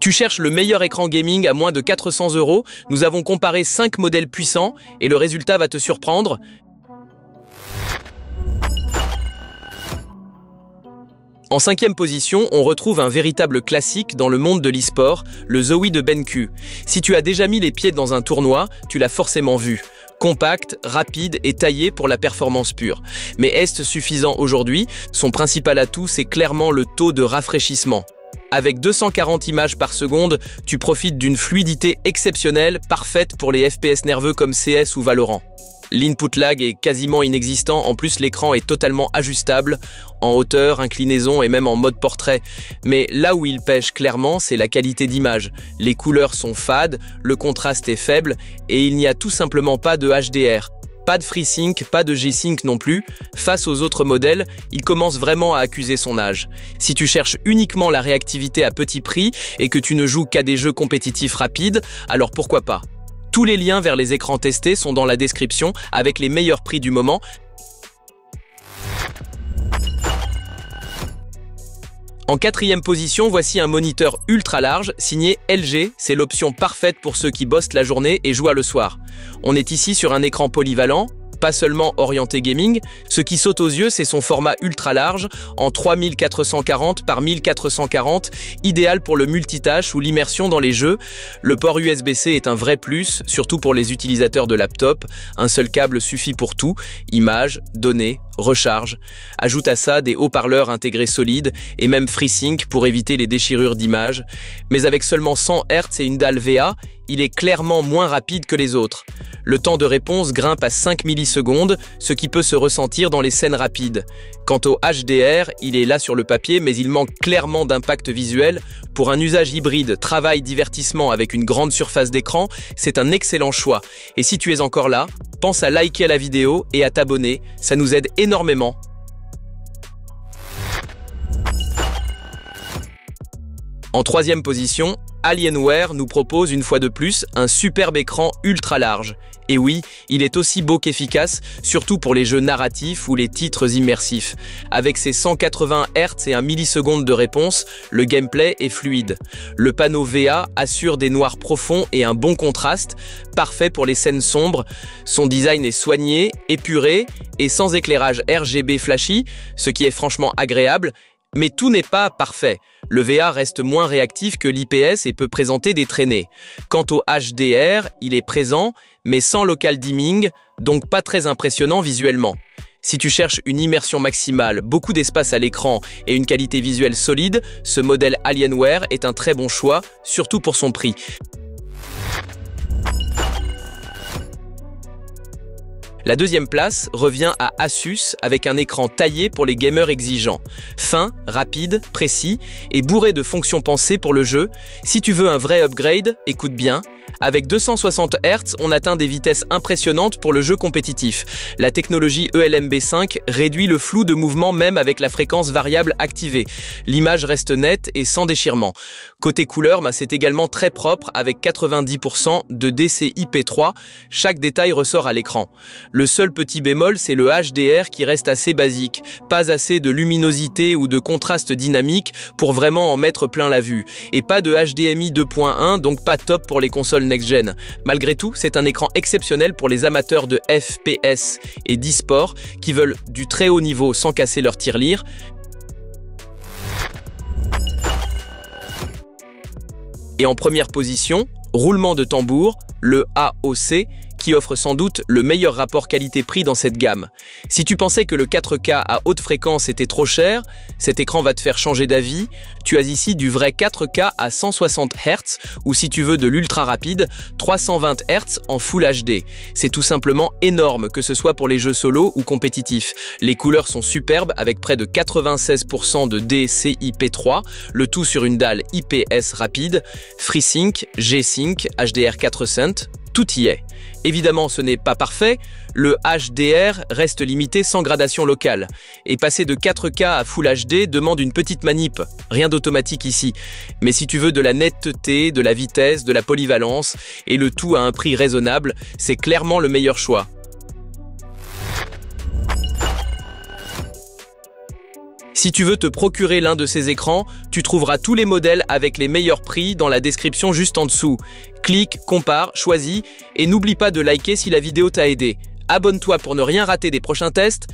Tu cherches le meilleur écran gaming à moins de 400 €, nous avons comparé 5 modèles puissants et le résultat va te surprendre. En 5e position, on retrouve un véritable classique dans le monde de l'e-sport, le Zowie de BenQ. Si tu as déjà mis les pieds dans un tournoi, tu l'as forcément vu. Compact, rapide et taillé pour la performance pure. Mais est-ce suffisant aujourd'hui? Son principal atout, c'est clairement le taux de rafraîchissement. Avec 240 images par seconde, tu profites d'une fluidité exceptionnelle, parfaite pour les FPS nerveux comme CS ou Valorant. L'input lag est quasiment inexistant, en plus l'écran est totalement ajustable, en hauteur, inclinaison et même en mode portrait. Mais là où il pêche clairement, c'est la qualité d'image. Les couleurs sont fades, le contraste est faible et il n'y a tout simplement pas de HDR. Pas de FreeSync, pas de G-Sync non plus. Face aux autres modèles, il commence vraiment à accuser son âge. Si tu cherches uniquement la réactivité à petit prix et que tu ne joues qu'à des jeux compétitifs rapides, alors pourquoi pas? Tous les liens vers les écrans testés sont dans la description avec les meilleurs prix du moment. En 4e position, voici un moniteur ultra large signé LG. C'est l'option parfaite pour ceux qui bossent la journée et jouent le soir. On est ici sur un écran polyvalent, pas seulement orienté gaming. Ce qui saute aux yeux, c'est son format ultra large en 3440 par 1440, idéal pour le multitâche ou l'immersion dans les jeux. Le port USB-C est un vrai plus, surtout pour les utilisateurs de laptop. Un seul câble suffit pour tout, images, données, recharge. Ajoute à ça des haut-parleurs intégrés solides et même FreeSync pour éviter les déchirures d'images. Mais avec seulement 100 Hz et une dalle VA, il est clairement moins rapide que les autres. Le temps de réponse grimpe à 5 millisecondes, ce qui peut se ressentir dans les scènes rapides. Quant au HDR, il est là sur le papier, mais il manque clairement d'impact visuel. Pour un usage hybride, travail, divertissement avec une grande surface d'écran, c'est un excellent choix. Et si tu es encore là, pense à liker la vidéo et à t'abonner, ça nous aide énormément. En 3e position, Alienware nous propose une fois de plus un superbe écran ultra large. Et oui, il est aussi beau qu'efficace, surtout pour les jeux narratifs ou les titres immersifs. Avec ses 180 Hz et 1 milliseconde de réponse, le gameplay est fluide. Le panneau VA assure des noirs profonds et un bon contraste, parfait pour les scènes sombres. Son design est soigné, épuré et sans éclairage RGB flashy, ce qui est franchement agréable. Mais tout n'est pas parfait. Le VA reste moins réactif que l'IPS et peut présenter des traînées. Quant au HDR, il est présent, mais sans local dimming, donc pas très impressionnant visuellement. Si tu cherches une immersion maximale, beaucoup d'espace à l'écran et une qualité visuelle solide, ce modèle Alienware est un très bon choix, surtout pour son prix. La 2e place revient à Asus avec un écran taillé pour les gamers exigeants. Fin, rapide, précis et bourré de fonctions pensées pour le jeu. Si tu veux un vrai upgrade, écoute bien. Avec 260 Hz, on atteint des vitesses impressionnantes pour le jeu compétitif. La technologie ELMB5 réduit le flou de mouvement même avec la fréquence variable activée. L'image reste nette et sans déchirement. Côté couleur, c'est également très propre avec 90% de DCI-P3. Chaque détail ressort à l'écran. Le seul petit bémol, c'est le HDR qui reste assez basique. Pas assez de luminosité ou de contraste dynamique pour vraiment en mettre plein la vue. Et pas de HDMI 2.1, donc pas top pour les consoles next-gen. Malgré tout, c'est un écran exceptionnel pour les amateurs de FPS et d'e-sport qui veulent du très haut niveau sans casser leur tirelire. Et en première position, roulement de tambour, le AOC, qui offre sans doute le meilleur rapport qualité-prix dans cette gamme. Si tu pensais que le 4K à haute fréquence était trop cher, cet écran va te faire changer d'avis. Tu as ici du vrai 4K à 160 Hz ou si tu veux de l'ultra rapide, 320 Hz en Full HD. C'est tout simplement énorme, que ce soit pour les jeux solo ou compétitifs. Les couleurs sont superbes avec près de 96% de DCI-P3, le tout sur une dalle IPS rapide, FreeSync, G-Sync, HDR400, tout y est. Évidemment, ce n'est pas parfait, le HDR reste limité sans gradation locale. Et passer de 4K à Full HD demande une petite manip, rien d'automatique ici. Mais si tu veux de la netteté, de la vitesse, de la polyvalence, et le tout à un prix raisonnable, c'est clairement le meilleur choix. Si tu veux te procurer l'un de ces écrans, tu trouveras tous les modèles avec les meilleurs prix dans la description juste en dessous. Clique, compare, choisis et n'oublie pas de liker si la vidéo t'a aidé. Abonne-toi pour ne rien rater des prochains tests.